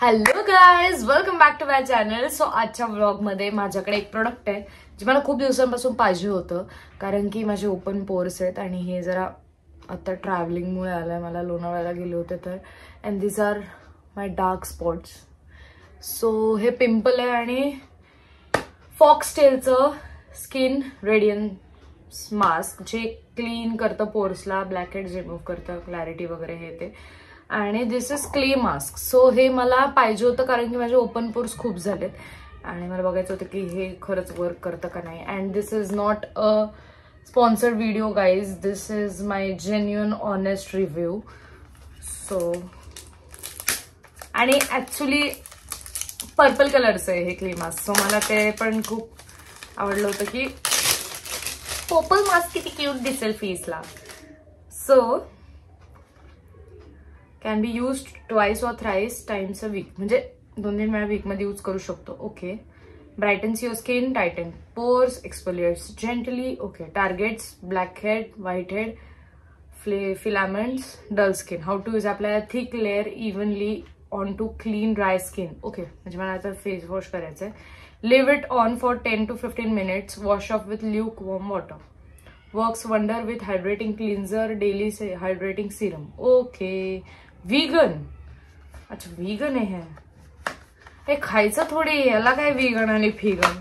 Hello guys, welcome back to my channel. So आजच्या व्लॉगमध्ये माझ्याकडे एक प्रोडक्ट आहे जे मला खूप दिवसांपासून पाहिजे होतं, कारण की माझे ओपन पोर्स आहेत आणि हे जरा आता ट्रॅव्हलिंगमुळे आलंय. मला लोणावळ्याला गेले होते तर. And this are my dark spots. So हे पिंपल आहे आणि फॉक्सटेलचं स्किन रेडियन्स मास्क जे क्लीन करतं पोर्सला, ब्लॅक हेड्स रिमूव्ह करतं, क्लॅरिटी वगैरे हे ते. आणि this is clay mask. So हे मला पाहिजे होतं कारण की माझे ओपन पोर्स खूप झालेत आणि मला बघायचं होतं की हे खरंच वर्क करतं का नाही. And this is not a sponsored video guys, this is my genuine honest review. So आणि ऍक्च्युली पर्पल कलरचं आहे हे क्ले मास्क. सो मला ते पण खूप आवडलं होतं की पर्पल मास्क किती क्यूट दिसेल फेसला. So can be used twice or thrice times a week, म्हणजे 2-3 वेळा वीक मध्ये यूज करू शकतो. Okay. Brightens your skin, tighten pores, exfoliates gently. Okay. Targets black head, white head, filaments, dull skin. How to use. Apply a thick layer evenly on to clean dry skin. Okay, म्हणजे मला आता face wash करायचंय. Leave it on for 10 to 15 minutes. Wash of with lukewarm water. Works wonder with hydrating cleanser, daily hydrating serum. Okay. Vegan. अच्छा, vegan आहे हे खायचं थोडी, याला काय वीगन आणि फिगन.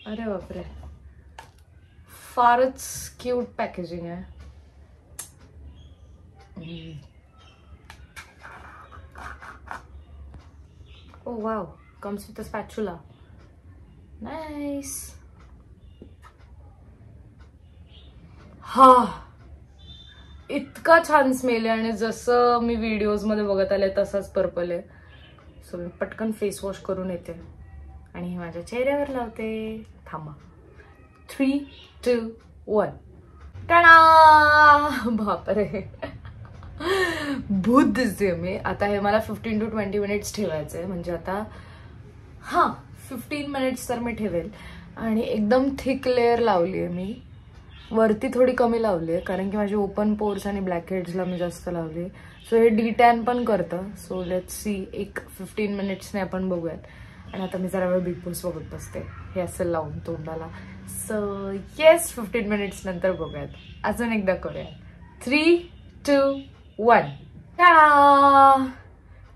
अरे बापरे, फारच क्यूट पॅकेजिंग आहे. Oh wow, comes with a spatula. Nice. हा, इतका छान स्मेल आहे आणि जसं मी व्हिडिओज मध्ये बघत आले तसाच पर्पल आहे. सो मी पटकन फेस वॉश करून येते आणि हे माझ्या चेहऱ्यावर लावते. थांबा. 3, 2, 1. टाळा. बापरे, भूत दिसते मी आता. हे मला 15 to 20 minutes ठेवायचंय, म्हणजे आता 15 minutes तर मी ठेवेल. आणि एकदम थिक लेअर लावली आहे मी, वरती थोडी कमी लावली आहे कारण की माझे ओपन पोर्स आणि ब्लॅक हेड्सला मी जास्त लावली. सो हे डिटॅन पण करतं. सो लेट्स सी, एक 15 minutes आपण बघूयात. आणि आता मी जरा वेळ बिग बॉस बघत बसते हे असं लावून तोंडाला. सो येस, 15 minutes नंतर बघूयात. अजून एकदा करूया. 3, 2, 1. टाळा.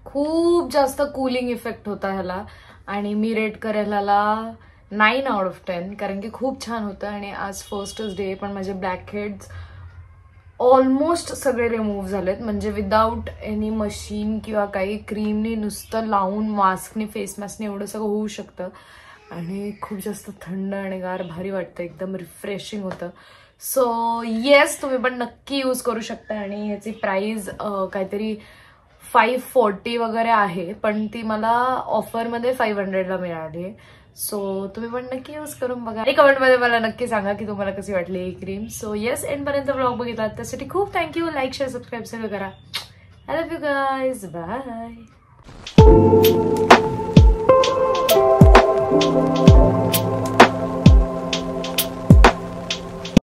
खूप जास्त कूलिंग इफेक्ट होता ह्याला आणि मी रेट करेल ह्याला 9 out of 10 कारण की खूप छान होतं. आणि आज फर्स्टच डे पण माझे ब्लॅक हेड्स ऑलमोस्ट सगळे रिमूव्ह झालेत, म्हणजे विदाऊट एनी मशीन किंवा काही क्रीमने, नुसतं लावून मास्कने, फेस मास्कने एवढं सगळं होऊ शकतं. आणि खूप जास्त थंड आणि गार भारी वाटतं, एकदम रिफ्रेशिंग होतं. सो येस, तुम्ही पण नक्की यूज करू शकता. आणि याची प्राइस काहीतरी 540 वगैरे आहे, पण ती मला ऑफरमध्ये 500ला मिळाली. सो तुम्ही पण नक्की यूज करून बघा आणि कमेंटमध्ये मला नक्की सांगा की तुम्हाला कशी वाटली ही क्रीम. सो येस, एंडपर्यंत व्लॉग बघितला त्यासाठी खूप थँक्यू. लाईक, शेअर, सबस्क्राईब सगळं करा. I love you guys. Bye.